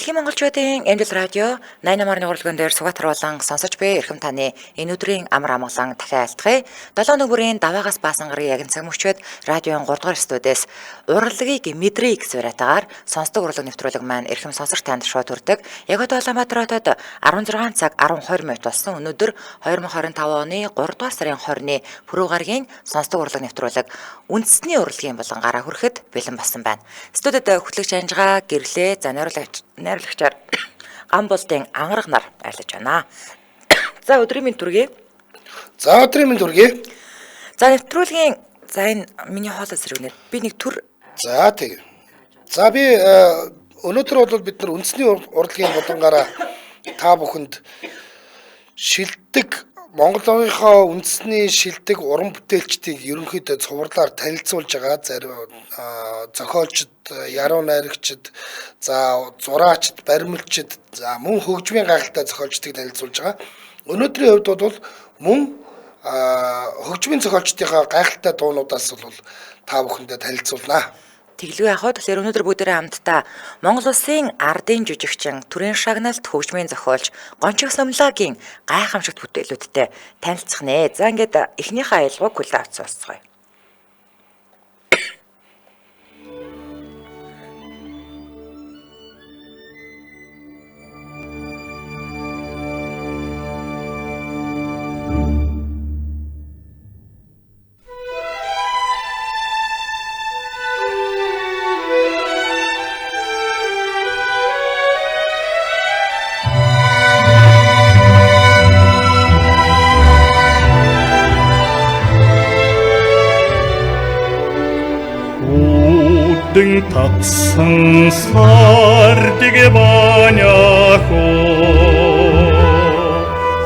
Дэлхийн монголчуудын Эмдэл радио 88-ны урлагийн дээр сугаатруулан сонсож буй эрхэм таны энэ өдрийн амар амгалан дахин айлтгая. 7 өнөө бүрийн даваагаас баасан гарын ягн цаг мөчөөд радион 3 дугаар студиэс урлагийг мэдрээ гэж сураатагаар сонсдог урлаг нэвтрүүлэг маань эрхэм сонсогч танд шууд хүрдэг. Яг одоо Улаанбаатар хотод 16 цаг 12 минут болсон. Өнөөдөр 2025 оны 3 дугаар сарын 20-ны пүрэв гарагийн сонсдог урлаг нэвтрүүлэг үндэсний урлагийн болон гараа хүрэхэд бэлэн болсон байна. Студид хөтлөгч Анжгаа гэрлээ за найруулагчаар Гамболтын ангараг нар байлаж байна. За өдрийн минь түргэе. За өдрийн минь түргэе. За нэвтрүүлгийн энэ миний хоолой зэрэгнээ би нэг төр. За тийм. За би өнөөдөр бол бид нар үндэсний урлагийн болонгаараа та бүхэнд шилдэг Монголынхоо үндэсний шилдэг уран бүтээлчдийг ерөнхийдөө цувралаар танилцуулж байгаа зарим зохиолчд, яруу найрагчид, за зураачд, баримлчид, за мөн хөгжмийн гайхалтай зохиолчдыг танилцуулж байгаа. Өнөөдрийн хувьд бол мөн хөгжмийн зохиолчдынхаа гайхалтай дуунуудаас бол та бүхэндээ танилцуулнаа. Тэглгүй яхад тэгэхээр өнөөдөр бүгдээрээ хамтдаа Монгол Улсын ардын жүжигчин, төрийн шагналт хөгжмийн зохиолч Гончиг Сомлагийн гайхамшигт бүтээлүүдтэй танилцах нэ. За ингээд эхнийхээ аялгыг хүлээн авч сонсцгоё. 등 탁상 살디게 바냐고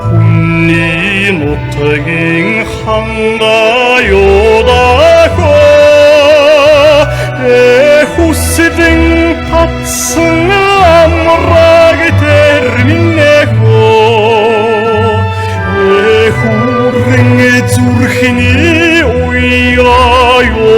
훈니 노트깅 한가요다고 에후스등 탁상 암라게 terminego 에후랭에 줄히니 오야요다고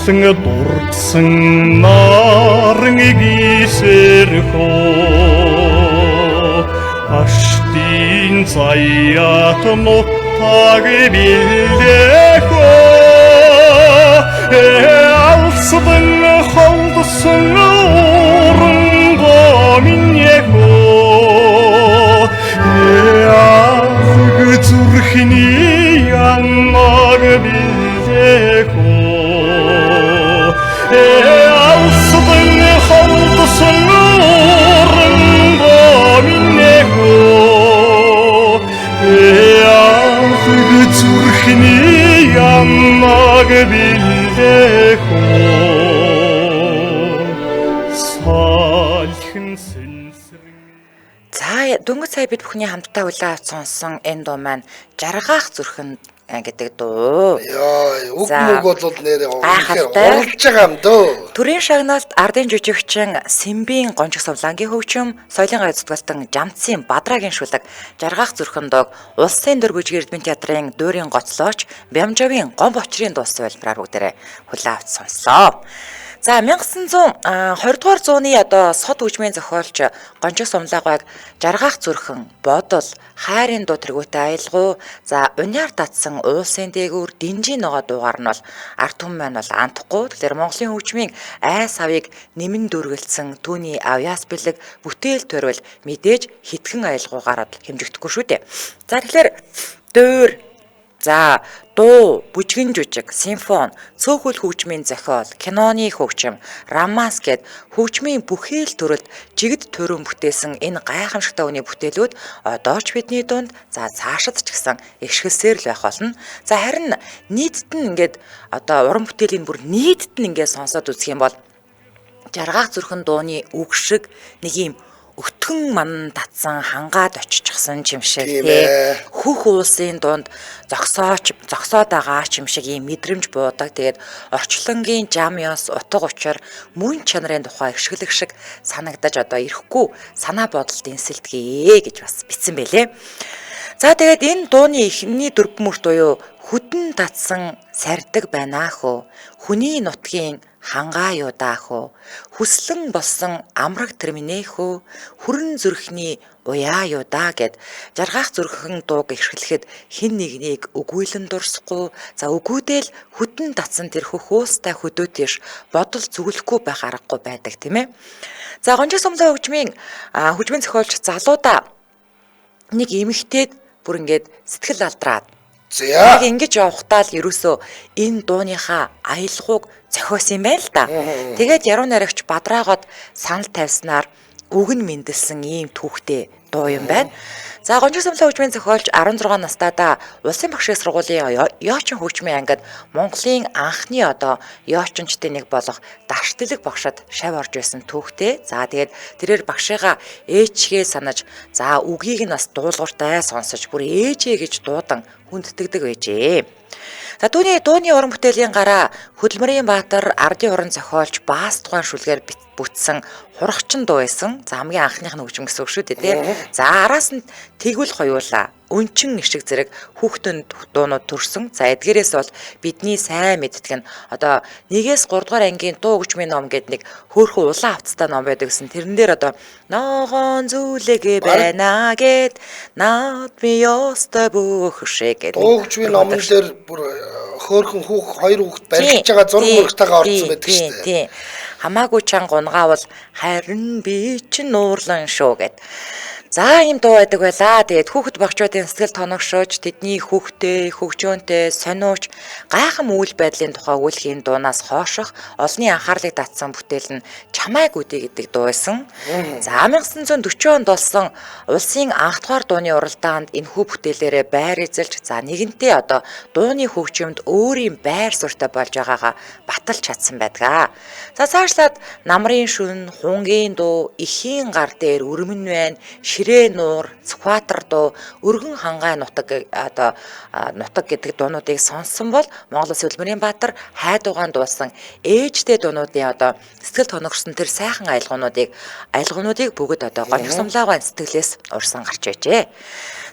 астсыңа дурдсан нарыг исэрхөө аштын заяат нутаг билдэхөө алсдан холдсон урангоо миньяхөө аг зүрхний яннаг билдэхөө алсдан холдсон урангоо миньяхөө аг зүрхний яннаг билдэхөө салхин сэнсрэн. За дөнгөж сая бид бүхний хамтдаа хүлээн авч сонсон энэ дуу маань жаргаах зүрхэн гэдэг дуу. Яа, үг мөг бол нэрээ гайхалтай. уралж байгаа юм дөө. Төрийн шагналт ардын жүжигчин Сэмбийн Гончиг Сомлагийн хөгжим, соёлын гай зүтгэлтэн Жамцын Бадрагийн шүлэг жаргаах зүрхэн дууг Улсын дөр бүжиг эрдмийн театрын дуурийн гоцлооч Бямжавын Гомб очрын дуус байлбараар бүгдээрээ хүлээн авч сонслоо. За 1920 дугаар зууны сод хөгжмийн зохиолч Гончиг Сомлагыг жаргаах зүрхэн, бодол, хайрын дуу тэргүүтэй аялгуу, за униар татсан уулсын дээгүүр динжийн ногоо дуугаар нь бол ард түмэн маань бол антахгүй. Тэгэхээр Монголын хөгжмийн айс авыг нэмэн дүргэлсэн түүний авьяас бэлэг бүтээл төрөл мэдээж хитгэн аялгуугаар хэмжигдэхгүй шүү дээ. За тэгэхээр дөөр, за дуу, бүжгэн жүжиг, симфон, цөөхөл хөгжмийн зохиол, киноны хөгжим, романс гэд хөгжмийн бүхэл төрөлд жигд төрөн бүтээсэн энэ гайхамшигтай үний бүтээлүүд одоо ч бидний дунд за цаашид ч гэсэн ишгэлсээр л байх болно. За харин нийтэд нь ингээд уран бүтээлийн бүр нийтэд нь ингээд сонсоод үзэх юм бол жаргаах зүрхэн дууны үг шиг нэг юм өтгөн ман татсан хангаад очихсан юм шиг Тийм тий. ээ. Хөх уулсын дунд зогсоод байгаа юм шиг ийм мэдрэмж буудаг. Тэгээд орчлонгийн жам ёс утга учир мөн чанарын тухай эршгэлэг шиг санагдаж одоо ирэхгүй санаа бодолд инсэлтгээ гэж бас бичсэн байлээ. За тэгээд энэ дууны эхний дөрвөн мөрт буюу хүдэн татсан сардаг байна хөө. Хүний нутгийн хангаа юу даах вэ? Хүслэн болсон амраг тэрминэхөө хүрэн зүрхний уяа юу даа гэд жаргах зүрхэн дууг эрхлэхэд хин нэгнийг өгүүлэн дурсахгүй за өгүүдэл хүдэн татсан тэр хөхөөстэй хөдөөтэйш бодол зүгэлэхгүй байх аргагүй байдаг тийм ээ. За гонжиг сумлаа хөгжмийн зохиолч залуудаа нэг эмэгтэйд бүр ингээд сэтгэл алдраад За яг ингэж явахдаа л ерөөсөө энэ дууныхаа аялгауг зохиосон юм байна л да. Тэгээд яруу найрагч бадраагод санал тавьснаар үг нь мэндэлсэн ийм түүхтэй дуу юм байна. За гонжиг сумлаа хөгжмийн зохиолч 16 настайдаа улсын багшийн сургуулийн яочин хөгжмийн ангид Монголын анхны одоо яочинчдын нэг болох Дарштэлэг багшад шав орж байсан түүхтэй. За тэгээд тэрээр багшигаа ээжгээ санаж за үгийг нь бас дуулууртай сонсож бүр ээжээ гэж дуудан хүндэтгдэг байжээ. За түүний дууны уран бүтээлийн гараа Хөдөлмөрийн Баатар ардын уран зохиолч Баас тухайн шүлгээр бүтсэн хурагчин дуу байсан. За хамгийн анхных нь хөгжим гэсэн үг шүү дээ тий. За араас нь тэгвэл хоёулаа өнчин нишиг зэрэг хүүхдүнд дуунууд төрсөн. За эдгээрээс бол бидний сайн мэддэг нь одоо 1-3 дугаар ангийн дуу хөгжмийн ном гэдэг нэг хөөхөн улаан хавцтай ном байдаг гэсэн. Тэрэн дээр одоо ногоон зүлэгэ байна гэд наад би ёстой бөхшээ гэдэг. дуу хөгжмийн номон дээр бүр хөөхөн хоёр хүүхэд барилж байгаа зураг мөрөгтэйгээ орсон байдаг шүү дээ. Тийм. Хамаагүй чанга унгаавал харин би ч нуурлан шүү гэд. За ийм дуу байдаг байлаа. Тэгээд хүүхэд багчуудын сэтгэл тоногшож тэдний хүүхдэд, хөгжөөнтэй, сониуч гайхам үйл байдлын тухай өгүүлэхийн дуунаас хоошох олонний анхаарлыг татсан бүтээл нь Чамайг үдээ гэдэг дуу байсан. За 1940 онд болсон улсын анх дугаар дууны уралдаанд энэхүү бүтээлээрээ байр эзэлж за нэгэнтээ одоо дууны хөгжимд өөрийн байр суурьтай болж байгаагаа баталж чадсан байдаг. За цаашлаад намрын шүн, хунгийн дуу, эхийн гар дээр өрмөн байна, ширээ нуур, цватар дуу, өргөн хангаай нутаг одоо нутаг гэдэг дуунуудыг сонссон бол Монгол Улсын Хөдөлмөрийн Баатар хайдуугаан дуусан ээжтэй дуунуудын одоо сэтгэл тоногсон тэр сайхан аялгуунуудыг бүгд одоо гонжиг сумлаагаан сэтгэлээс урсан гарч байжээ.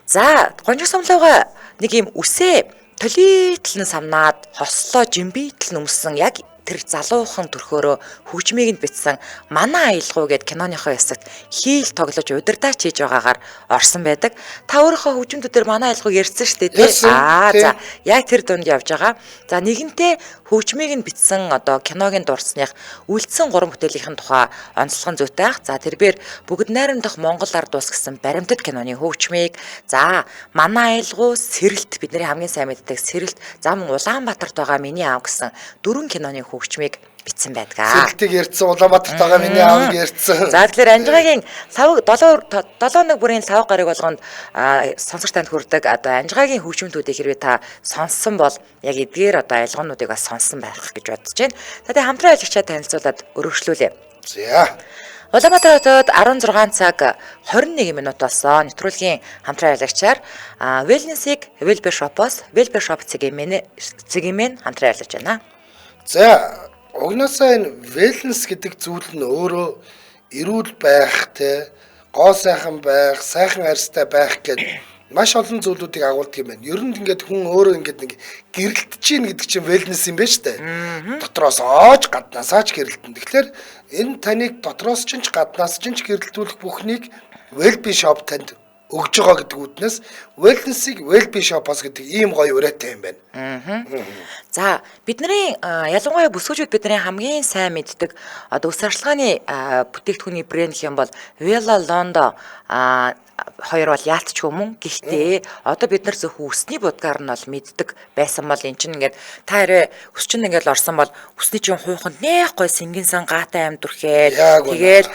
За гонжиг сумлаагаа нэг юм үсээ толитлэн самнаад хослоо жимбитл нүмсэн яг тэр залуухан төрхөөрөө хөгжмийг нь бичсэн манай аялгау гэд киноныхоо ясагт хийл тоглож удирдаач хийж байгаагаар орсон байдаг. Та өөрийнхөө хөгжмөдүүдээр манай аялгауг ярьсан шүү дээ тий. За яг тэр дунд явж байгаа. За нэгэнтээ хөгжмийг нь бичсэн одоо киногийн дурсных үлдсэн 3 бүтээлийн тухай онцлогон зүйтэй ах. За тэрээр бүгд найрамдах Монгол ард улс гэсэн баримтат киноны хөгжмийг за манай аялгау сэрэлт бидний хамгийн сайн мэддэг сэрэлт зам Улаанбаатарт байгаа миний аав гэсэн 4 киноны хөгжмийг бичсэн байдгаа. Сэлтийг ярьсан Улаанбаатарт байгаа миний аавыг ярьсан. За тэгэхээр Анжигагийн савг 7 бүрийн савг гараг болгонд сонсогч танд хүрдэг одоо Анжигагийн хөгжмөдүүдийг хэрвээ та сонссон бол яг эдгээр одоо аялгуунуудыг бас сонссон байх гэж бодож байна. За тэгээ хамтран ажиллагчаа танилцуулаад өргөжлүүлье. За. Улаанбаатар хотод 16 цаг 21 минутаас нэвтрүүлгийн хамтран ажиллагчаар Wellness-ийг Wellbear Shop-оос Wellbear Shop цэгийн хамтран ажиллаж байна. За, угнаасаа энэ wellness гэдэг зүйл нь өөрөө эрүүл байх те, гоо сайхан байх, сайхан арьстай байх гэдэг маш олон зүйлүүдийг агуулдаг юм байна. Ер нь ингээд хүн өөрөө ингээд нэг гэрэлтэж чинь гэдэг чинь wellness юм байна шүү дээ. Дотроос оож гаднаасаач гэрэлтэн. Тэгэхээр энэ таныг дотроос ч гаднаас ч гэрэлтүүлэх бүхнийг Wellbear Shop танд өгж байгаа гэдэг үднээс wellness-ийг Wellbear Shop-оос гэдэг ийм гоё ураатай юм байна. За бидний ялангуяа бүсгүүчүүд бидний хамгийн сайн мэддэг одоо үс арчилгааны бүтээгдэхүүний брэнд хэм бол Vela Londo хоёр бол яалтч хүмүүн гэхдээ одоо бид нар зөвхөн үсний будгаар нь бол мэддэг байсан бол эн чинь ингээд та хэрэг үс чинь ингээд орсон бол үсний чинь хууханд нэх гой сэнгэнсэн гаатай амьд үрхээд тэгээд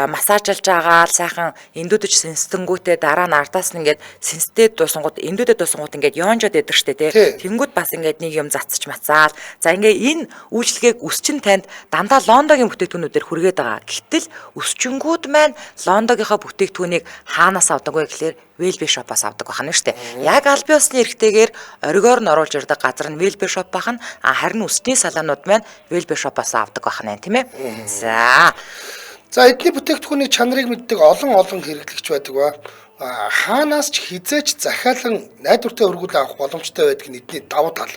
массажлж байгаа сайхан эндүүдэж сэнстэнгүүтээ дараа дараа нь ардаас нь ингээд синстэд дуусангууд эндүүдэд дуусангууд ингээд ёонжод идэг штэ тий. Тэнгүүд бас ингээд нэг юм зацч мацаал. За ингээд энэ үйлчлэгийг өсчин танд дандаа Лондогийн бүтээгдэхүүнүүдээр хүргээд байгаа. Гэтэл өсчингүүд маань Лондогийнхаа бүтээгдэхүүнийг хаанаас авдаг вэ гэхээр Велбе шопоос авдаг байна шүү дээ. Яг аль бие усны эрхтэйгээр оргиор нь оруулж ирдэг газар нь Велбе шоп бахан, харин усны салаанууд маань Велбе шопоос авдаг байна тийм ээ. За эдний бүтээгдэхүүний чанарыг мэддэг олон хэрэглэгч байдаг ба хаанаас ч хизээч захиалан найдвартай хөргүүлээ авах боломжтой байдаг нь эдний давуу тал.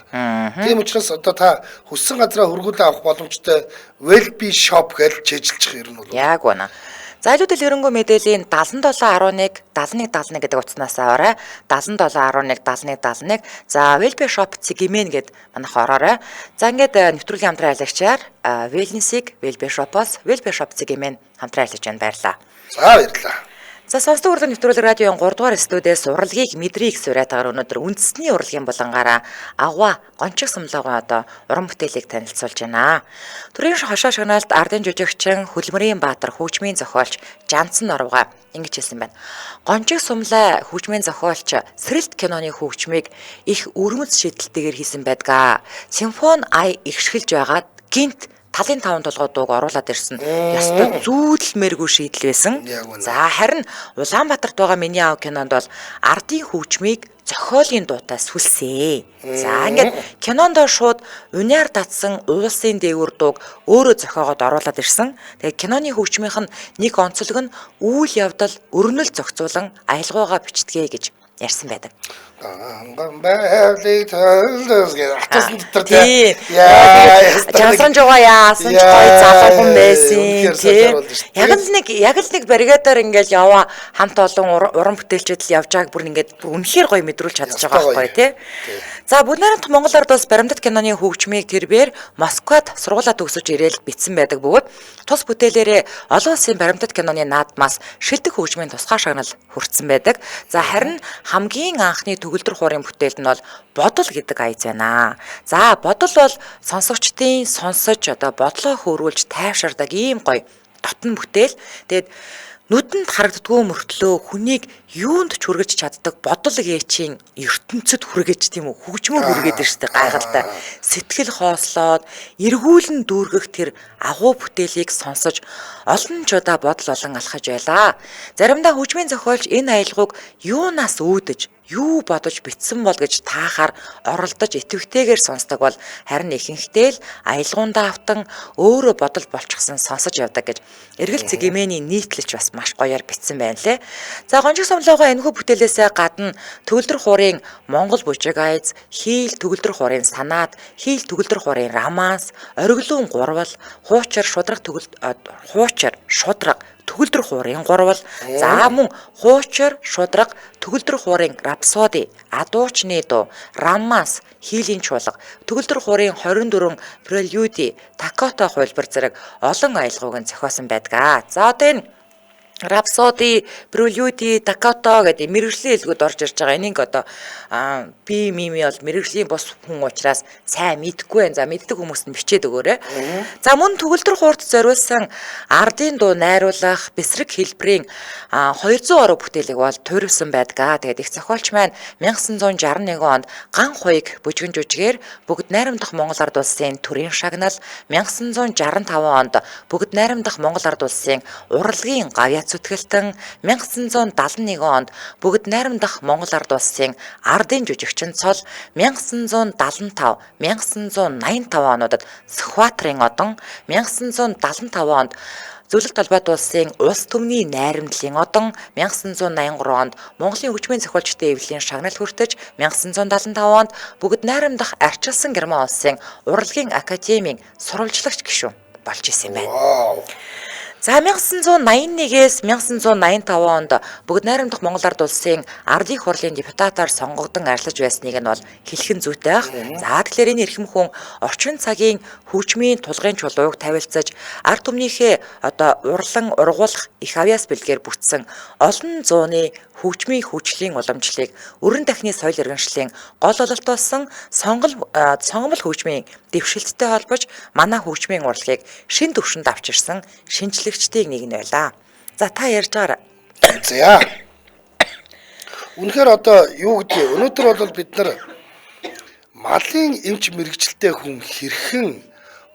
Тийм учраас одоо та хүссэн газараа хөргүүлээ авах боломжтой Welby shop гэж чижилчих юм бол. Яг байна. За илүүдэл ерөнгөө мэдээллийн 7711 7171 гэдэг утаснаас аваарай. 7711 7171. За Welby shop цэгимэн гэд манайх ороорой. За ингээд нэвтрүүлгийн хамтран айлгчаар Wellness-ийг Welby shop-оос Welby shop цэгимэн хамтран айлгч байна баярлаа. За баярлаа. За сонсдог урлагийн нэвтрүүлэг радиогийн 3 дугаар студиэс урлагийг мэдрийг сураатагаар өнөөдөр үндэсний урлагийн болонгаараа агва гончиг сумлагын одоо уран бүтээлийг танилцуулж байна. Төрийн хошоо шагналд ардын жүжигчин Хөлмөрийн Баатар хөгжмийн зохиолч Жанцсан Орвга ингэж хэлсэн байна. Гончиг сумлай хөгжмийн зохиолч Сэрэлт киноны хөгжмийг их өрмөц шийдэлтэйгээр хийсэн байдаг. Симфони ай ихшгэлж байгаад гинт талын таван толгой дууг оруулаад ирсэн. Ястай зүүлмээргүй шийдэл байсан. За харин Улаанбаатарт байгаа миний аав кинонд бол ардын хөгжмийг зохиолын дуутай сүлсээ. За ингээд кинонд шууд униар татсан уулсын дээгүр дууг өөрөө зохиогоод оруулаад ирсэн. Тэгээ киноны хөгжмийнх нь нэг онцлог нь үйл явдал өрнөл зохицуулан аялгаугаа бичдэг гэж ярьсан байдаг. Байвлыг төлөөс гэж атсан дотор тийм. Жансан жоо яасан ч гоё залуу хүн байсан тийм. Яг л нэг баригадаар ингээл яваа хамт олон уран бүтээлчд л явж байгааг бүр ингээд үнэхээр гоё мэдрүүлж чадчих байгаа байхгүй тий. За Бүнэрэнт Монгол ард улс баримтат киноны хөгжмийг тэрээр Москвад сургуулаа төгсөж ирээл бичсэн байдаг бөгөөд тус бүтээлээрээ олон улсын баримтат киноны наадмаас шилдэг хөгжмийн тусгай шагнал хүртсэн байдаг. За харин хамгийн анхны төгөлдөр хуурын бүтээлд нь бол бодол гэдэг аяз байна. За бодол бол сонсогчдын сонсож одоо бодлоо хөөрүүлж тайвширдаг ийм гоё дотн бүтээл. Тэгээд нүдэнд харагддгүй мөртлөө хүнийг юунд ч хүргэж чаддаг бодол гээчийн ертөнцид хүргэж тийм үү хөгжмөөр хүргээд ирж штэ гайхалтай сэтгэл хоослоод эргүүлэн дүүргэх тэр агуу бүтээлийг сонсож олон ч удаа бодол олон алхаж байлаа. Заримдаа хөгжмийн зохиолч энэ аялгауг юунаас үүдэж юу бодож битсэн бол гэж таахаар оролдож итэвхтэйгээр сонсдог бол харин ихэнхдээ л аялгаундаа автан өөрөө бодол болчихсон сонсож явдаг гэж эргэл цэгимэний нийтлэлч бас маш гоёор битсэн байна лээ. За гонжиг сумлоогоо энэхүү бүтээлээсээ гадна төгөлдөр хуурын Монгол бүжиг аяз, хийл төгөлдөр хуурын санаад, хийл төгөлдөр хуурын романс, ориглон гурвал, хуучир шудраг төгөлдөр хуурын гурвал, за мөн хуучир шудраг төгөлдөр хуурын рапсоди, адуучны дуу, романс, хийлийн чуулга, төгөлдөр хуурын 24 прелюди, такото хувилбар зэрэг олон аялгауг нь зохиосон байдаг. За одоо энэ рапсоди, прелюди, такото гэдэг мэргэжлийн хэлгүүд орж ирж байгаа. Энийг одоо би мими бол мэргэжлийн бус хүн учраас сайн мэдэхгүй байна. За мэддэг хүмүүс нь бичээд өгөөрэй. За мөн төгөлдөр хуурт зориулсан ардын дуу найруулах бэсрэг хэлбэрийн 200 орог бүтээлэг бол туйрвсан байдаг. Тэгээд их зохиолч маань 1961 онд ган хуйг бүжгэн жүжигээр бүгд найрамдах Монгол ард улсын төрийн шагнал, 1965 онд бүгд найрамдах Монгол ард улсын урлагийн гавьяа зүтгэлтэн, 1971 онд бүгд найрамдах Монгол ард улсын ардын жүжигчин цол, 1975, 1985 онуудад Сүхбаатарын одон, 1975 онд Зөвлөлт Талбайд улсын улс төмний найрамдлын одон, 1983 онд Монголын хөгжмийн зохиолчдын эвлэлийн шагнал хүртэж, 1975 онд бүгд найрамдах арчилсан Герман улсын урлагийн академийн сурвалжлагч гишүүн болж исэн байна. За 1981-ээс 1985 онд бүгд найрамдах Монгол ард улсын ардын хурлын депутатаар сонгогдсон арилж байсныг нь бол хэлхэн зүйтэй байх. За тэгэхээр энэ эрхэм хүн орчин цагийн хөгжмийн тулгын чулууг тавилцаж ард түмнийхээ одоо урлан ургуулах их авьяас бэлгээр бүтсэн олон зууны хөгжмийн хүчлийн уламжлалыг өрн дахны соёл иргэншлийн гол ололт болсон сонгомл хөгжмийн дэвшилттэй холбож манай хөгжмийн урлагийг шин төвшөнд авчирсан шинжлэгчдийн нэг нь байлаа. За та ярьж байгаарай. За. Үнэхээр одоо юу гэдэг өнөөдөр бол бид нар малын эмч мэрэгчлээ хүн хэрхэн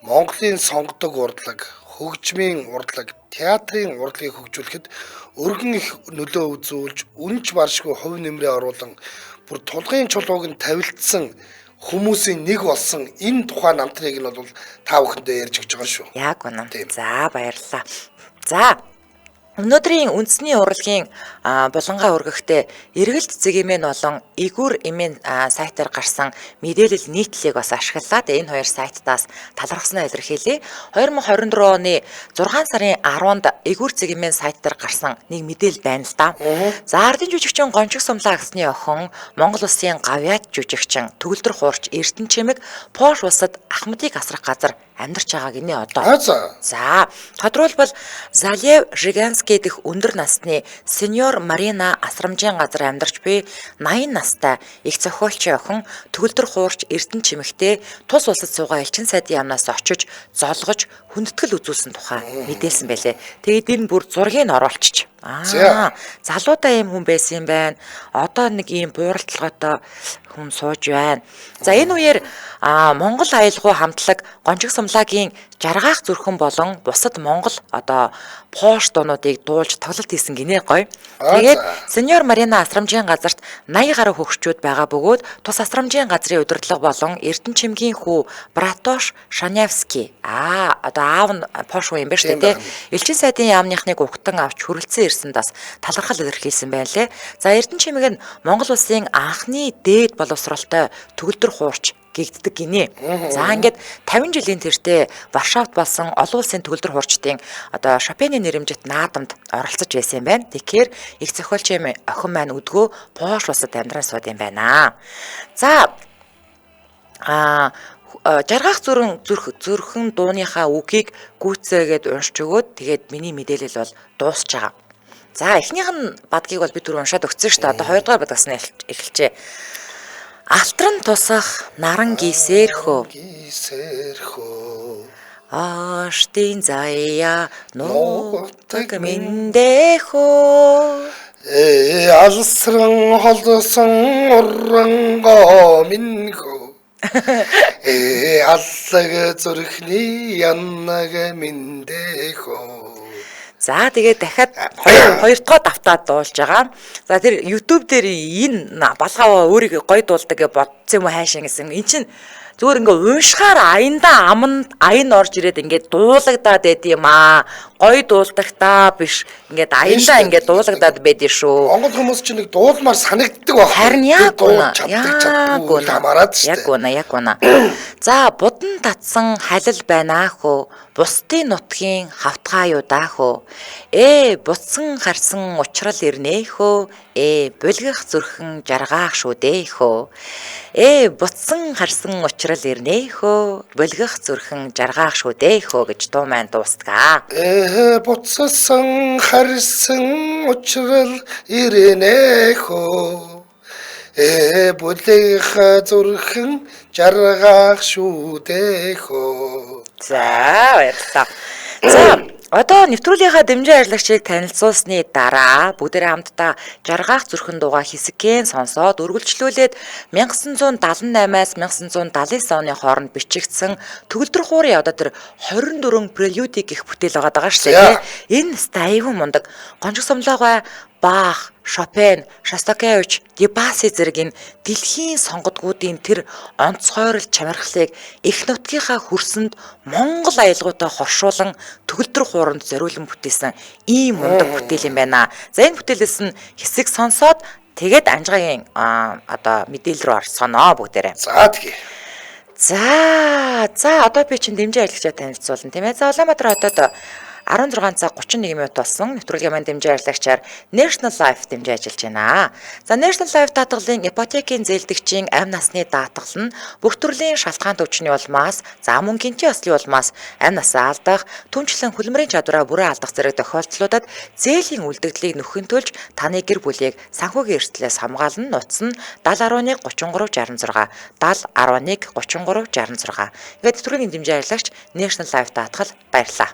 Монголын сонгодог урлаг, хөгжмийн урлаг, театрын урлагийг хөгжүүлэхэд өргөн их нөлөө үзүүлж, үнж баршгүй хувь нэмрээ оруулан бүр тулгын чулууг нь тавилтсан хүмүүсийн нэг болсон энэ тухайн намтрыг нь бол та бүхэндээ ярьж өгч байгаа шүү. Яг үнэн. За баярлалаа. За өнөөдрийн үндэсний урлагийн булангаа өргөхдөө эргэлт цэгийн болон игүр эмийн сайтаар гарсан мэдээлэл нийтлэлийг бас ашиглаад энэ хоёр сайтаас талархснаа илэрхийлье. 2024 оны 6 сарын 10-нд игүр цэгийн сайтаар гарсан нэг мэдээлэл байна л да. За ардын жүжигчин Гончиг Сумлаа гэсний охин Монгол Улсын гавьяат жүжигчин Төгөлдөр хуурч Эрдэнэ чимэг Пош улсад Ахмадыг асрах газар амьдарч байгааг инээ одоо. За тодруулбал Залев Жиганский дэх өндөр насны сеньор Марина асрамжийн газар амьдарч буй 80 настай их зохиолчийн охин Төгөлдөр хуурч Эрдэнэ чимэгтэй тус улсад суугаа элчин сайдын яамнаас очиж золгож хүндэтгэл үзүүлсэн тухай мэдээлсэн байлээ. Тэгээд энэ бүр зургийг нь оруулчих. Залуудаа ийм хүн байсан юм байна. Одоо нэг ийм бууралталгаатай хүн сууж байна. За энэ үеэр Монгол аялагуу хамтлаг Гончиг Сумлагийн жаргаах зүрхэн болон бусад Монгол одоо пош дуунуудыг дуулж тоглолт хийсэн гинэ гоё. Тэгээд сеньор Марина асрамжийн газарт 80 гаруй хөгшчүүд байгаа бөгөөд тус асрамжийн газрын удирдлага болон Эрдэнэ чимгийн хүү Братош Шанявский одоо аав нь пош хүн юм ба штэ тий. Элчин сайдын яамныхныг угтан авч хүрэлцэн ирсэнд бас талархал илэрхийлсэн байлээ. За Эрдэнэ чимэг нь Монгол улсын анхны дээд боловсролтой Төгөлдөр хуурч гэгддэг гинэ. За ингээд 50 жилийн тэртээ Варшавт болсон олон улсын Төгөлдөр хуурчдын одоо Шопены нэрэмжит наадамд оролцож байсан юм байна. Тэгэхээр их зохиолчийн охин маань өдгөө Пош улсад амьдран сууд юм байна. За жаргаах зүрхэн дууныхаа үгийг гүйцээгээд уншиж өгөөд тэгээд миний мэдээлэл бол дуусч байгаа. За эхнийх нь бадгийг бол би түр уншаад өгсөн шүү дээ. Одоо хоёрдугаар бадгаас нь эхэлжээ. Алтран тусах наран гисэрхөө аштын заяа нутаг миндэхөө алсран холсон урангоо минхөө аллаг зүрхний яннаг миндэхөө. За тэгээд дахиад хоёр дахь давтаад дуулж байгаа. За тэр YouTube дээр энэ балгаваа өөрийгөө гоё дуулдаг гэж бодсон юм уу хайшаа гэсэн. Энд чинь зүгээр ингээ уушгаар аяндаа аян орж ирээд ингээ дуулагдаад байд юм аа. Гоё дуулдагтаа биш. Ингээд аяндаа ингээ дуулагдаад байд шүү. Монгол хүмүүс чинь нэг дуулмаар санагддаг баг. Харин яг чаддаг хамаарад шүү. Яг гуна. За будан татсан халил байна хөө. Бусдын нутгийн хавтгаа юу даах вэ? Буцсан харсан учрал ирнэ хөө. Булгих зүрхэн жаргаах шүү дээ хөө. Буцсан харсан учрал ирнэ хөө. Булгих зүрхэн жаргаах шүү дээ хөө гэж дуу маань дуустгаа. Буцсан харсан учрал ирнэ хөө. Булгих зүрхэн жаргаах шүү дээ хөө. За баярлалаа. За одоо нэвтрүүлгийнхаа дэмжин ажиллагчийг танилцуулсны дараа бүгдээрээ хамтдаа жаргаах зүрхэн дуугаа хэсэгхэн сонсоод үргэлжлүүлээд 1978-аас 1979 оны хооронд бичигдсэн Төгөлдөр хуурын одоо тэр 24 прелюдик гэх бүтээл байгаа шүү дээ. Энэ стайвын мундаг Гончиг Сумлаа Бах, Шопен, Шостакевич, Дебаси зэрэг энэ дэлхийн сонгодгуудын тэр онцгойрол чанархлыг их нутгийнхаа хөрсөнд Монгол аялгаутай хоршуулан Төгөлдөр хууранд зориулан бүтээсэн ийм мундаг бүтээл юм байна. За энэ бүтээлээс нь хэсэг сонсоод тэгээд анжаагийн одоо мэдээлэл рүү орсоноо бүгдээрээ. За тэгье. За одоо би чинь дэмжин ажиллагчаа танилцуулна тийм ээ. За Улаанбаатар хотод 16 цаг 31 минут болсон. Нэвтрүүлгийн маань дэмжин ажиллагчаар National Life дэмжин ажиллаж байна. За National Life даатгалын ипотекийн зээлдэгчийн амь насны даатгал нь бүх төрлийн шалтгаан төвчний улмаас, за мөн гинти ослын улмаас амь насаа алдах, түнчлэн хөлмөрийн чадвараа бүрэн алдах зэрэг тохиолдлуудад зээлийн үлдэгдлийг нөхөн төлж таны гэр бүлийг санхүүгийн эрсдлээс хамгаална. Нутас нь 7011 33 66 7011 33 66. Ингээд нэвтрүүлгийн дэмжин ажиллагч National Life даатгал баярлаа.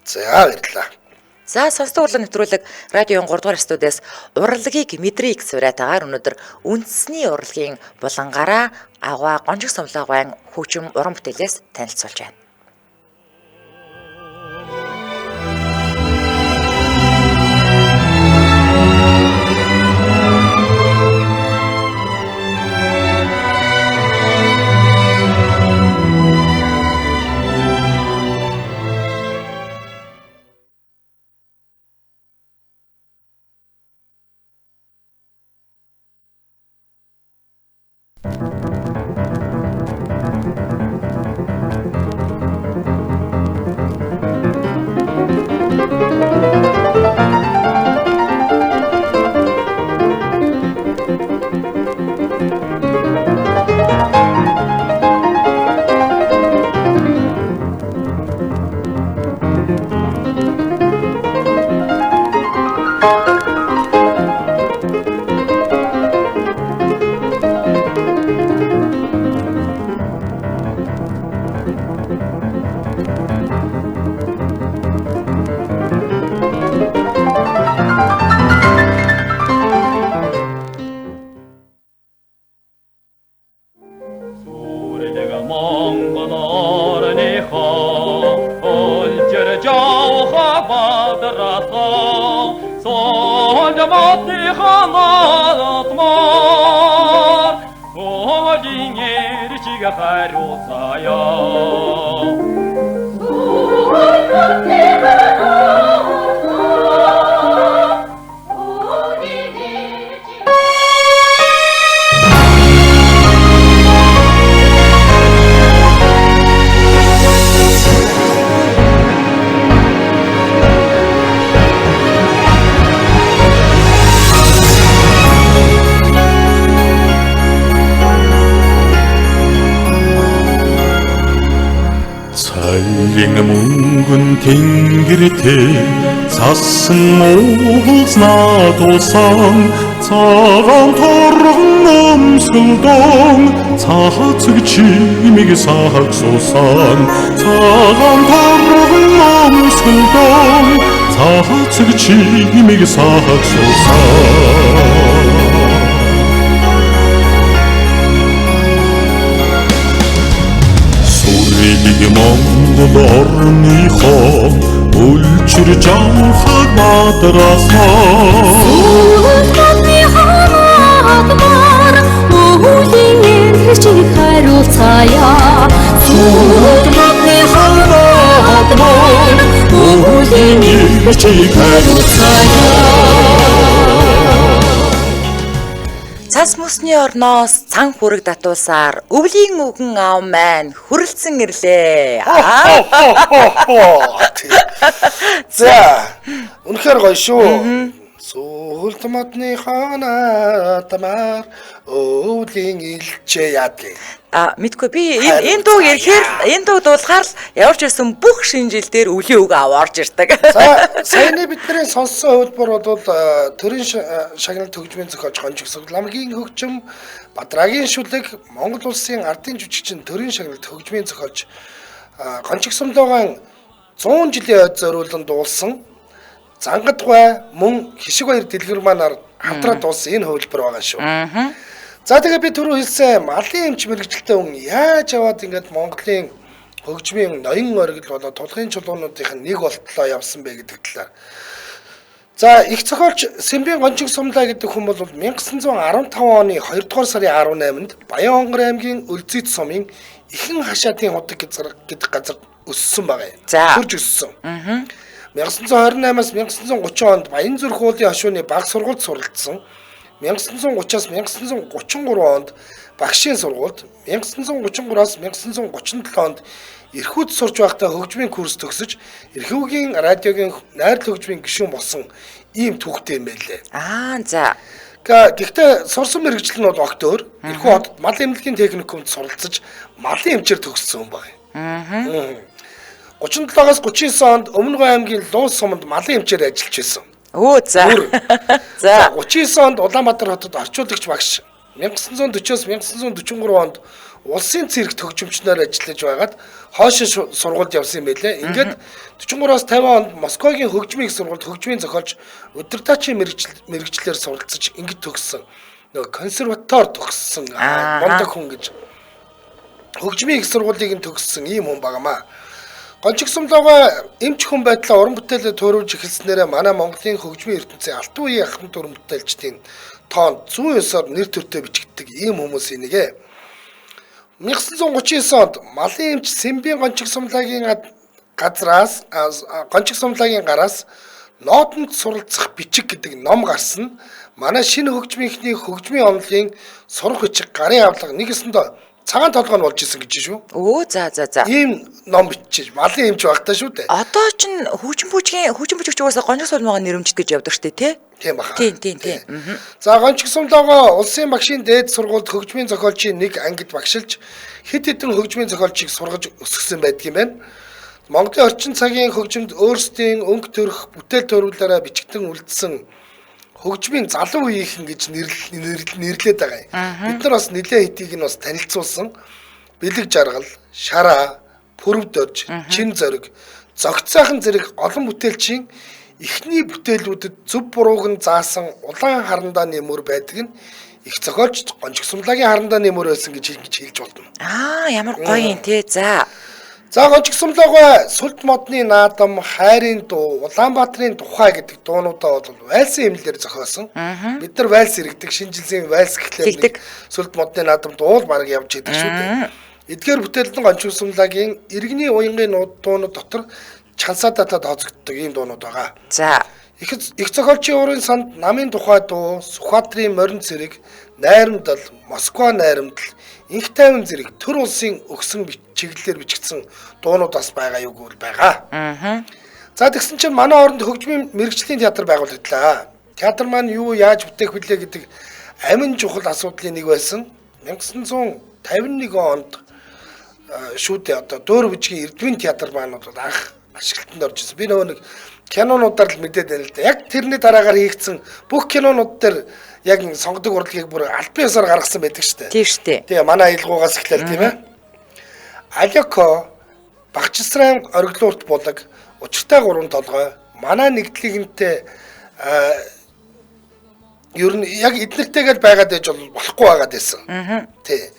За баярлалаа. За сонсдог урлаг нэвтрүүлэг радиогийн 3 дугаар студиэс урлагийг мэдрийг сураатаагаар өнөөдөр үндэсний урлагийн булангаараа аваа гонжиг сумлагын хөгжим уран бүтээлээс танилцуулж байна. Тэнгэртэй цасан уулзнаа тулсан цагаан торгон өмсгөлдөн цаацэг чимиг сагсуусан цагаан торгон өмсгөлдөн цаацэг чимиг сагсуусан Монгол орныхоо үлчир жамхаг бадраасаа Суулганы ханагмар уулийн эрчиг хариуцаая Суулганы ханагмар уулийн эрчиг хариуцаая Цас мөсний орноос цан хүрэг татуулсаар өвлийн үгэн аав маань хүрэлцэн ирлээ. За, үнэхээр гоё шүү. Сүлт модны хана тамар өвлийн илчээ яадлээ. Мэдгүй би энэ дууг ирэхээр энэ дуу дуулахаар л явж ирсэн бүх шинжил дээр өвлийн үг аав орж ирдэг. За, саяны бидний сонссон хөлбөр бол төрийн шагналт хөгжмийн зохиолч гонжиг сумлагийн хөгжим Бадрагийн шүлэг Монгол улсын ардын жүжигчин төрийн шагналт хөгжмийн зохиолч гонжиг сумлагын 100 жилийн ойд зориулан дуулсан Зангадгай мөн хишиг баяр дэлгэр маань хамтраад дуулсан энэ хөлбөр байгаа шүү. За тэгээ би түрүү хэлсэн малын эмч мэрэгчлээ хүн яаж яваад ингээд Монголын хөгжмийн ноён оргил болоод тулгын чулуунуудын нэг болтлоо явсан бэ гэдэг талаар. За их зохиолч Сэмбийн гонжиг сумлаа гэдэг хүн бол 1915 оны 2 дугаар сарын 18-нд Баян-Хонгор аймгийн Үлзийт сумын Ихэн хашаатын худаг гэдэг газар өссөн байгаа юм. Төрж өссөн. 1928-аас 1930 онд Баянзүрх уулын хошууны баг сургуульд суралцсан. 1930-аас 1933 онд багшийн сургуульд, 1933-аас 1937 онд Ирхүүд сурч байхдаа хөгжмийн курс төгсөж, Ирхүүгийн радиогийн найрал хөгжмийн гишүүн болсон ийм түүхтэй юм байлээ. За. Гэхдээ сурсан мэргэжил нь бол огт өөр. Ирхүү хотод мал эмнэлгийн техникумд суралцаж, малын эмчээр төгссөн байна. 37-аас 39 онд Өмнөгов аймгийн Луус суманд малын эмчээр ажиллаж байсан. За. За 39 онд Улаанбаатар хотод орчуулагч багш 1940-с 1943 онд улсын цэрэгт хөгжимчнөр ажиллаж байгаад хоош сургуульд явсан юм байлээ. Ингээд 43-аас 50 онд Москвагийн хөгжмийн их сургуульд хөгжмийн зохиолч удирдагчийн мэргэжлэр суралцж ингэж төгссөн. Нөгөө консерватор төгссөн мундаг хүн гэж. Хөгжмийн их сургуулийг нь төгссөн ийм хүн багамаа. Гончигсомлогоо эмч хүн байдлаа уран бүтээлээ төрүүлж эхэлснээрээ манай Монголын хөгжмийн ертөнцийн алтан үеийн ахмад уран бүтээлчдийн тоонд 109-оор нэр төртөө бичигддэг ийм хүмүүсийн нэгэ. 1939 онд малын эмч Сэмбийн гончигсомлагийн гараас ноотонд суралцах бичиг гэдэг ном гарсан. Манай шинэ хөгжмийнхний хөгжмийн онолын сурах бичиг гарын авлага нэгэсэндээ цагаан толгой нь болж исэн гэж шүү. Өө за. Ийм ном бичиж малын эмч багтаа шүү дээ. Одоо ч хөгжим бүжигч угаасаа гончигсомлогоо нэрэмжит гэж явдаг штэ тий. Тийм баха. Тийм. За гончигсомлогоо улсын багшийн дээд сургуульд хөгжмийн зохиолчийн нэг ангид багшилж хэд хэдэн хөгжмийн зохиолчийг сургаж өсгсөн байдаг юм байна. Монголын орчин цагийн хөгжимд өөрсдийн өнгө төрх бүтээл төрүүлээрээ бичигдэн үлдсэн хөгжмийн залуу үеийнхэн гэж нэрлээд байгаа юм. Бид нар бас нэлээд хэдийг нь бас танилцуулсан. Бэлэг жаргал, шараа, пүрвдөрж, чин зориг, зөгцөөхэн зэрэг олон бүтээлчийн эхний бүтээлүүдэд зөв бурууг нь заасан улаан харандааны мөр байдаг нь их зохиолч гончигсомлагийн харандааны мөр байсан гэж хэлж болно. Ямар гоё юм те. За гончигсомлогоо сүлд модны наадам, хайрын дуу, Улаанбаатарын тухай гэдэг дуунуудаа бол вальсын эмнэлээр зохиосон. Бид нар вальс иргэдэг, шинжилсэн вальс гэхлээр сүлд модны наадам дуул баг явж идэг шүү дээ. Эдгээр бүтээлдэн гончигсомлагийн иргэний уянгийн дуунууд дотор чансаатаа тооцогддог ийм дуунууд байгаа. За. Их зохиолчийн уурын санд намын тухай дуу, Сүхбаатарын морин цэрэг, найрамдал, Москва найрамдал, инх тайван зэрэг төр улсын өгсөн чиглэлээр бичигдсэн дуунууд бас байгаа юу гэвэл байгаа. За тэгсэн чинь манай оронд хөгжмийн мэрэгжлийн театр байгуулагдлаа. Театр маань юу яаж бүтээх вүлээ гэдэг амин чухал асуудлын нэг байсан. 1951 онд шүү дээ одоо Дөөр бүжгийн Эрдмийн театр маань бол анх ашиглалтанд орж ирсэн. Би нөгөө нэг кинонуудаар л мэдээд байна л да. Яг тэрний дараагаар хийгдсэн бүх кинонууд дээр яг сонгодог урлагийг бүр албан ёсоор гаргасан байдаг шүү дээ. Тийм шүү дээ. Тэгээ манай аялгуугаас эхлэв тийм ээ. Алеко, Багчсран ориглуурт булаг, учиртай гурван толгой, манай нэгдлигэнтэй ер нь яг эднэртэйгээр байгаад ээж бол болохгүй байгаад байсан. Тий.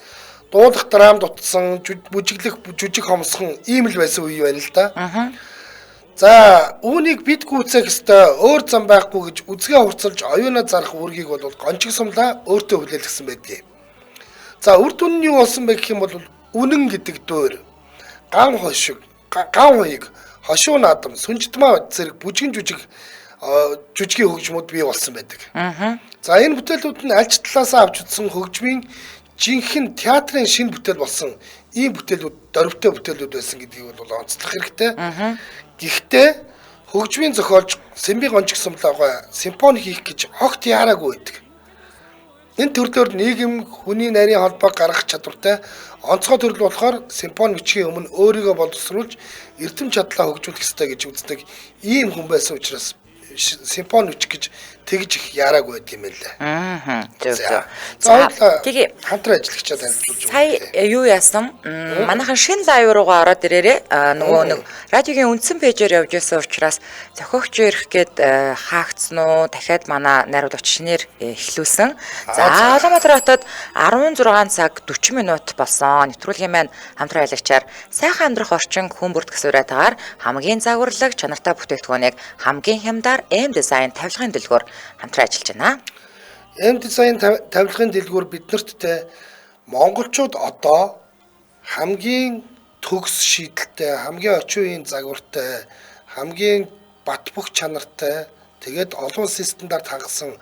Дуулах драм дутсан, бүжиглэх жүжиг хомсхон ийм л байсан үе байна л да. За үүнийг бид гүйцээх ёстой өөр зам байхгүй гэж үзгээ хурцлж оюунаа зарах үүргийг бол гончигсомлоо өөртөө хүлээлгэсэн байдгийг. За үр дүн нь юу болсон бэ гэх юм бол үнэн гэдэг дөөр ган хуйг хошуу наадам сүнжтмаа зэрэг бүжгийн жүжигийн хөгжмүүд бий болсон байдаг. За энэ бүтээлүүд нь аль ч талаасаа авч үзсэн хөгжмийн жинхэнэ театрын шинэ бүтээл болсон ийм бүтээлүүд дөрвтэй бүтээлүүд байсан гэдгийг бол онцлох хэрэгтэй. Гэхдээ хөгжмийн зохиолч Сэмбийн гончигсомлогоо симфони хийх гэж огт яараагүй байдаг. Энэ төрлөөр нийгэм хүний нарийн холбоо гаргах чадвартай онцгой төрөл болохоор симфони бичгийн өмнө өөрийгөө боловсруулж эрдэм чадлаа хөгжүүлэх ёстой гэж үздэг ийм хүн байсан учраас симфони бичих гэж тэгж их яараагүй байдаг юм лээ. За тэгээ хамтран ажиллагчаа танилцуулж сая юу яасан? Манайхан шинэ лайв руугаа ороод ирээрээ нөгөө нэг радиогийн үндсэн пэйжээр явж байсан учраас зохиогч ирэх гээд хаагдсан уу? Дахиад манай найруулагч шинээр эхлүүлсэн. За Улаанбаатар хотод 16 цаг 40 минут болсон. Нэвтрүүлгийн маань хамтран аялагчаар сайхан амьдрах орчин хүн бүрт гэсвэрээтээр хамгийн загварлаг чанартай бүтээгдэхүүнийг хамгийн хямдар M design тавилгын дэлгүүр хамтран ажиллаж байна. M design тавилгын дэлгүүр биднэрттэй монголчууд одоо хамгийн төгс шийдэлтэй, хамгийн орчин үеийн загвартай, хамгийн бат бөх чанартай, тэгээд олон улсын стандарт хангасан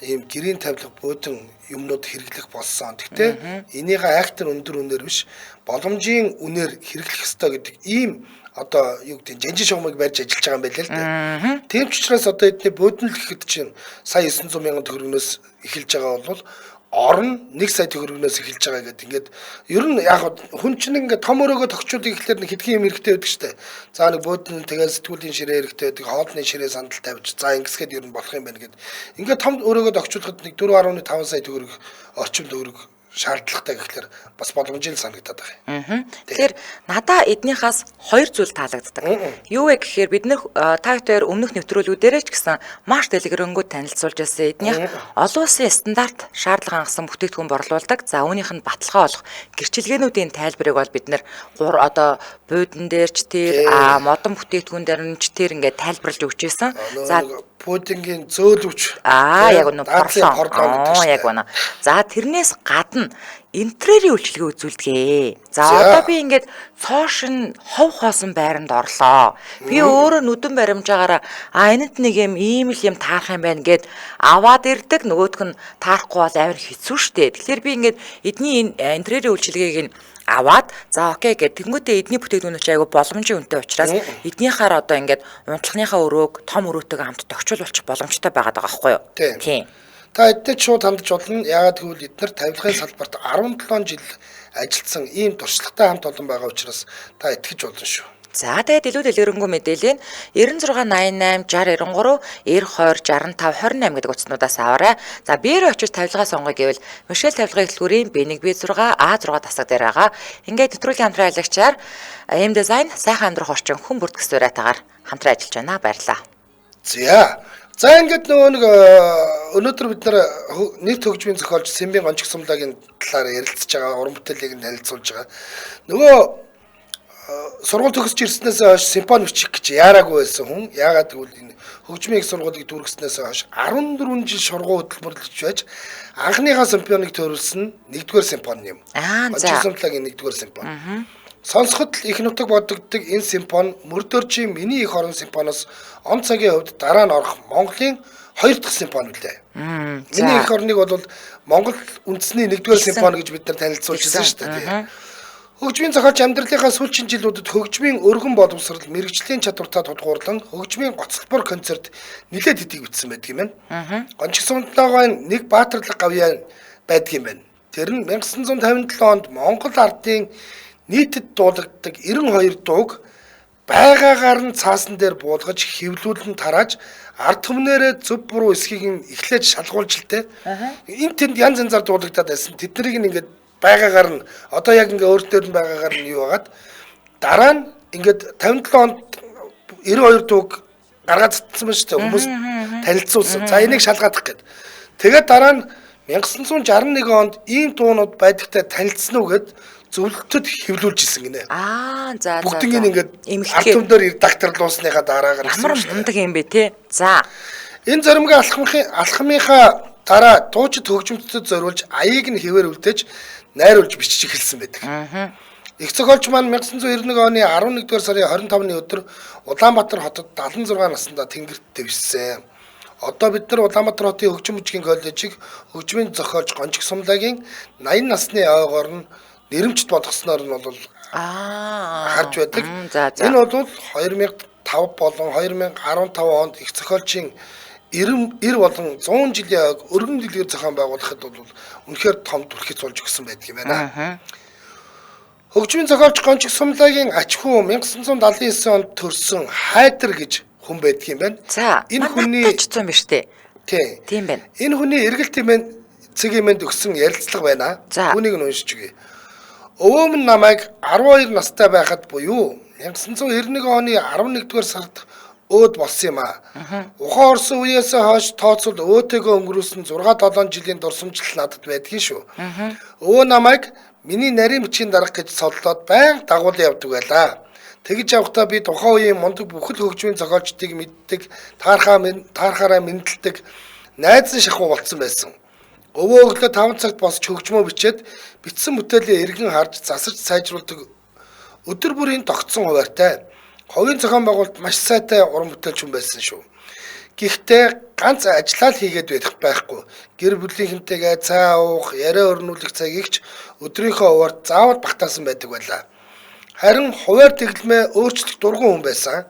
ийм гэрийн тавилга буудан юмнууд хэрэглэх болсон. Гэхдээ энийг актер өндөр үнээр биш, боломжийн үнээр хэрэглэх ёстой гэдэг ийм одоо юу гэдэг жанжин шугамыг барьж ажиллаж байгаа юм байна л да. Тийм ч учраас одоо эдний буудан л гэхэд чинь сая 900 мянган төгрөгнөөс эхэлж байгаа бол орон 1 сая төгрөгнөөс эхэлж байгаа гэдэг. Ингээд ер нь яг хүн чинь ингээд том өрөөгөө тогтчулъя гэхэлэр нэг хэдхэн юм хэрэгтэй байдаг шүү дээ. За нэг буудан тэгээд сэтгүүлийн ширээ хэрэгтэй байдаг, хоолны ширээ сандал тавьж за ингэсгээд ер нь болох юм байна гэд. Ингээд том өрөөгөө тогтчулахад нэг 4.5 сая төгрөг орчим төгрөг шаардлагатай гэхэлэр бас боломжийн санагдаад байгаа юм. Тэгэхээр надаа эднийхээс хоёр зүйл таалагддаг. Юу вэ гэхээр бид нэр та хоёр өмнөх нэвтрүүлгүүдээрээ ч гэсэн маш дэлгэрэнгүй танилцуулж байсан эднийх олон улсын стандарт шаардлага хангасан бүтээгдэхүүн борлуулдаг. За үүнийх нь баталгаа олох гэрчилгээнүүдийн тайлбарыг бол бид нэр одоо буудан дээр ч тэр модон бүтээгдэхүүн дээр нь ч тэр ингээд тайлбарлаж өгч байсан. За пудингийн зөөлөвч яг нь пордон яг байна. За тэрнээс гадна интерьерийн үйлчилгээ үзүүлдэгэ. За одоо би ингээд цоошин хов хоосон байранд орлоо. Би өөрөө нүдэн баримжаагаараа энэнд нэг ийм л юм таарах юм байна гэд аваад ирдэг. Нөгөөх нь таарахгүй бол амар хэцүү шттэ. Тэгэхээр би ингээд эдний интерьерийн үйлчилгээг нь аваад за окей гэд тэнгуүтээ эдний бүтээгдэхүүн ч айгу боломжийн үнэтэй учраас эднийхаар одоо ингээд унтлагынхаа өрөөг том өрөөтэйгээ хамт тохижуул болчих боломжтой байгаад байгаа байхгүй юу? Тийм. Та эдгээр шууд хандж болно. Яагаад гэвэл эдгээр тавилгын салбарт 17 жил ажилласан ийм туршлагатай хамт олон байгаа учраас та итгэж болно шүү. За тэгээд илүү дэлгэрэнгүй мэдээлэл нь 9688 6093 9020 65 28 гэдэг утаснуудаас аваарай. За биеэр очиж тавилгаа сонгоё гэвэл Мишель тавилгын хэлтгүүрийн B1B6 A6 тасаг дээр байгаа. Ингээд нэвтрүүлгийн хамтран аялагчаар M design сайхан амьдрах орчин хүн бүртгэс дуурайтаагаар хамтран ажиллаж байна. Баярлалаа. За ингээд нөгөө нэг өнөөдөр бид нар нийт хөгжмийн зохиолч Сэмбийн гончиг сумлагийн талаар ярилцж байгаа, уран бүтээлийг танилцуулж байгаа. Нөгөө сургууль төгсөж ирснээс хойш симфони бичих гэж яараагүй байсан хүн. Яагаад гэвэл энэ хөгжмийн их сургуулийг дүүргэснээс хойш 14 жил шургуу хөтөлбөрлөж байж анхныхаа симфониг төрүүлсэн нэгдүгээр симфони юм. Гончиг сумлагийн нэгдүгээр симфони. Сонсоход л их нутаг бодогддог энэ симфони мөрдөржийн миний их орон симфоноос он цагийн хувьд дараа нь орох Монголын 2 дахь симфони үлээ. Миний их орныг бол Монгол үндэсний 1-р симфони гэж бид нар танилцуулжсэн шүү дээ. Хөгжмийн зохиолч амьдралынхаа сүүлийн жилүүдэд хөгжмийн өргөн боловсрал, мэрэгжлийн чадвартай тулгуурлан хөгжмийн гоцлбор концерт нэлээд идэв бичсэн байдаг юм байна. Гончиг сумлагын нэг баатарлаг гавьяа байдаг юм байна. Тэр нь 1957 онд Монгол ардын нийтэд дуулагддаг 92 дууг байгаагаар нь цаасан дээр буулгаж хэвлүүлэн тарааж ард түмнэрээ зөв буруу эсхийг эхлээд шалгуулж л тэ. Энд тэнд янз янзаар дуулагдаад байсан. Тэднийг ингээд байгаагаар нь одоо яг ингээ өөртөө нь байгаагаар нь юу хагаад дараа нь ингээд 57 онд 92 дууг гаргаад цацсан байна шүү дээ. Хүмүүс танилцуулсан. За энийг шалгаадах гээд. Тэгээд дараа нь 1961 онд ийм дуунууд байдагтай танилцсан уу гэд зөвлөлтөд хэвлүүлж исэн гинэ. За. Бүгднийг ингээд ард түмнэр редакторлуусныхаа дараагаар ямар мундаг юм бэ те. За. Энэ зоримгийн алхмынхаа дараа дуучид хөгжимчдөд зориулж аяыг нь хэвээр үлдээж найруулж бичиж эхэлсэн байдаг. Их зохиолч маань 1991 оны 11-р сарын 25-ны өдөр Улаанбаатар хотод 76 наснда тэнгэрт дэвшсэн. Одоо бид нар Улаанбаатар хотын хөгжим мужийн коллежийг хөгжмийн зохиолч Гончиг сумлагийн 80 насны ойгоор нь нэрэмжт болгосноор нь бол харж байдаг. Энэ бол 2005 болон 2015 онд их зохиолчийн 90 болон 100 жилийн өргөн дэлгэр зохион байгуулахад бол үнэхээр том түлхэж болж өгсөн байдаг юм байна. Хөгжмийн зохиолч Гончиг сумлагийн ач хүү 1979 онд төрсөн Хайдар гэж хүн байдаг юм байна. Энэ хүний ч юм биш үү? Тийм байна. Энэ хүний эргэлт хэмээн цэг хэмээнд өгсөн ярилцлага байна. Түүнийг нь уншиж өгье. Өвөө минь намайг 12 настай байхад буюу 1991 оны 11-р сард өөд болсон юм аа. Ухаан орсон үеэс хойш тооцвол өөтэйгөө өнгөрүүлсэн 6-7 жилийн дурсамжлал надад байдгийн шүү. Өвөө намайг миний нарийн бичгийн дарга гэж соллоод байнга дагуулan явдаг байлаа. Тэгж явахдаа би тухайн үеийн мундаг бүхэл хөгжмийн зохиолчдыг мэддэг, таархаараа мэдлдэг, найзан шахуу болцсон байсан. Өвөө өглөө 5 цагт босч хөгжмөө бичээд бичсэн бүтээлээ эргэн харж засарч сайжруулдаг өдөр бүрийн тогтсон хуваартай. Ховын зохион байгуулалт маш сайтай уран бүтээлч хүн байсан шүү. Гэхдээ ганц ажиллаа л хийгээд байх байхгүй. Гэр бүлийнхэнтэйгээ цай уух, яриа өрнүүлэх цагийг ч өдрийнхөө хуваард заавал багтаасан байдаг байлаа. Харин хуваар тэглэмээ өөрчлөх дургуун хүн байсан.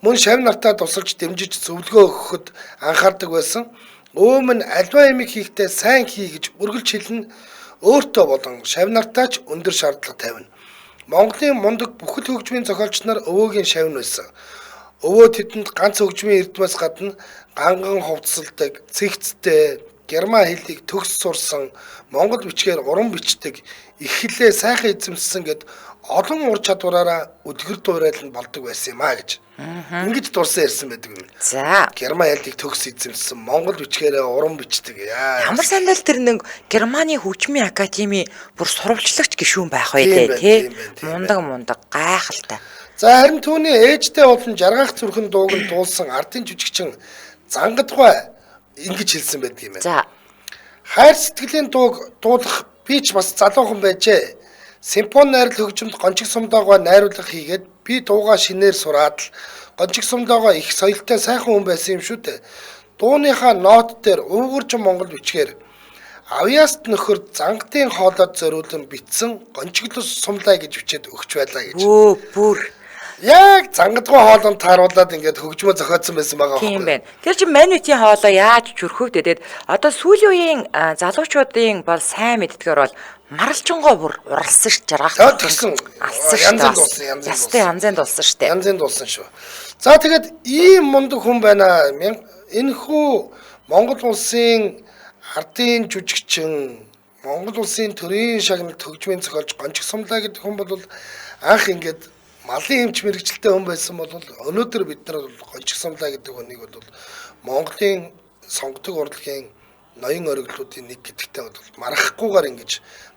Мөн шав нартаа тусалж дэмжиж зөвлөгөө өгөхөд анхаардаг байсан. Өвөө минь альва ямиг хийхдээ сайн хий гэж үргэлж хэлнэ. Өөртөө болон шав нартаа ч өндөр шаардлага тавина. Монголын мундаг бүхэл хөгжмийн зохиолч нар өвөөгийн шавь нь байсан. Өвөө тэдэнд ганц хөгжмийн эрдмээс гадна ганган хувцсалдаг, цэгцтэй, герман хэлийг төгс сурсан, монгол бичгээр уран бичдэг, их хэлээ сайхан эзэмссэн гэд олон ур чадвараараа өдгөр дуурайл нь болдог байсан юм а гэж. Ингэж дурсан ярьсан байдаг юм. За. Герман хэлийг төгс эзэмссэн, монгол бичгээрээ уран бичдэг. Ямар сандал тэр нэг Германы хөгжмийн академи бүр сурвалжлагч гишүүн байх бай тий. Мундаг гайхалтай. За харин түүний ээжтэй болон жаргах зүрхэн дууг нь дуулсан ардын жүжигчин Зангадгай ингэж хэлсэн байдаг юм байна. За. Хайр сэтгэлийн дууг дуулах би ч бас залуухан байжээ. Симфони найрал хөгжимд гончиг сумдаагаа найруулга хийгээд би дуугаа шинээр сураад л гончиг сумдаагаа их соёлтой сайхан хүн байсан юм шүү дээ. Дууныхаа нот дээр уугурж монгол бичгээр авьяаст нөхөр зангадын хоолойд зориулан бичсэн гончиглос сумлаа гэж бичээд өгч байлаа гэж. Өө бүр Яг Зангадгай хоолонд тааруулаад ингээд хөгжмөө зохиодсон байсан байгаа тийм байна. Тэр чинь манитийн хоолой яаж чөрхөвдөд одоо сүүлийн үеийн залуучуудын бол сайн мэддгээр бол маралчингоо бүр уралсан ш жаргах. Тэгсэн алсан ш. Янзын дулсан штэ. Янзын дулсан шүү. За тэгээд ийм мундаг хүн байна. Энэхүү Монгол улсын ардын жүжигчин, Монгол улсын төрийн шагналд хөгжмийн зохиолч Гончиг Сумлаа гэдэг хүн бол анх ингээд малын эмч мэрэгчлээ хүн байсан бол өнөөдөр бид нар Гончиг Сумлаа гэдэг хүнийг бол Монголын сонгодог урлагийн ноён ориглуудын нэг гэдэгтээ бол марахгүйгээр ингэж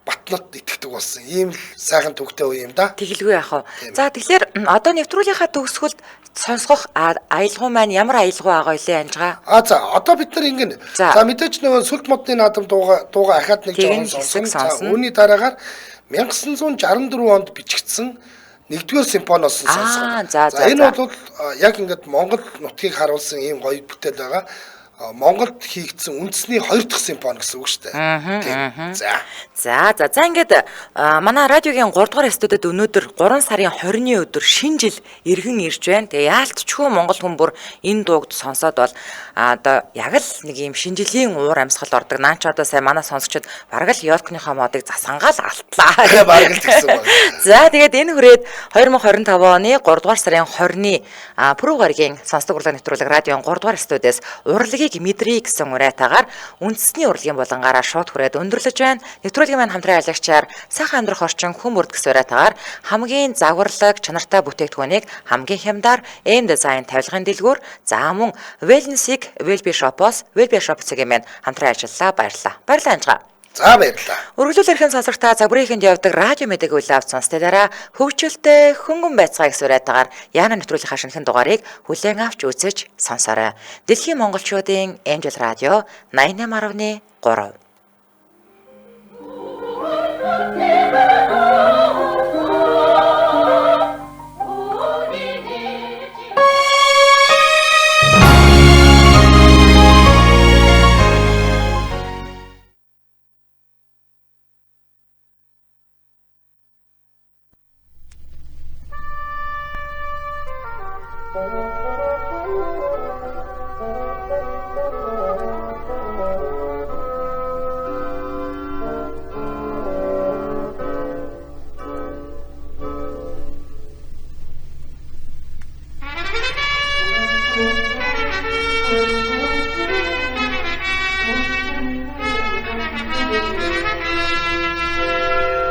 Батнот итгэдэг болсон. Ийм л сайхан төвхтэй үе юм да. Тэгэлгүй яах вэ? За тэгэхээр одоо нэвтрүүлгийнхаа төгсгөлд сонсгох аялгау маань ямар аялгау байгаа вэ анжгаа? За одоо бид нар ингэ. За мэдээж нөгөө сүлт модны наадам дууга ахаад нэг жоохон сонсон. Үүний дараагаар 1964 онд бичигдсэн 1-р симфониос сонсгоо. За энэ бол яг ингээд Монгол нутгийг харуулсан ийм гоё бүтээл байгаа. Монголд хийгдсэн үндэсний 2 дахь симфони гэсэн үг шүү дээ. За ингээд манай радиогийн 3 дугаар студид өнөөдөр 3 сарын 20-ны өдөр шинэ жил иргэн ирж байна. Тэгээ яалтчгүй монгол хүн бүр энэ дууг сонсоод бол одоо яг л нэг юм шинэ жилийн уур амьсгал ордог. Наач одоо сая манай сонсогчид бараг л ёлкныхаа модыг засангаал алтлаа. Бараг л гэсэн байна. За тэгээд энэ хүрээд 2025 оны 3 дугаар сарын 20-ны Пүрэв гарагийн сонсдог урлаг нэвтрүүлэг радион 3 дугаар студиэс урлагийг мэдрий гэсэн уриатаагаар үндэсний урлагийн болонгаараа шууд хүрээд өндөрлөж байна. Нэвтрүүлгийн маань хамтран аялагчаар сайхан амьдрах орчин хүмүүрд гэсэн уриатаагаар хамгийн загварлаг чанартай бүтээгдэхүүнийг хамгийн хямдар эм дизайн тавилгын дэлгүүр за мөн Wellness-ийг Wellbe Shop-оос Wellbe Shop цэгийн маань хамтран ажиллаа. Баярлалаа анжгаа. За баярлалаа. Өргөлөөл эрхэн сонсогчдаа загварынхэнд явдаг радио мэдээг үйл авч сонстой дараа хөгжилтэй хөнгөн байцгаа гэсэн уриатаагаар Яна нэвтрүүлгийнхаа шинэхэн дугаарыг хүлээн авч үзэж сонсоорой. Дэлхийн монголчуудын Angel Radio 88.3.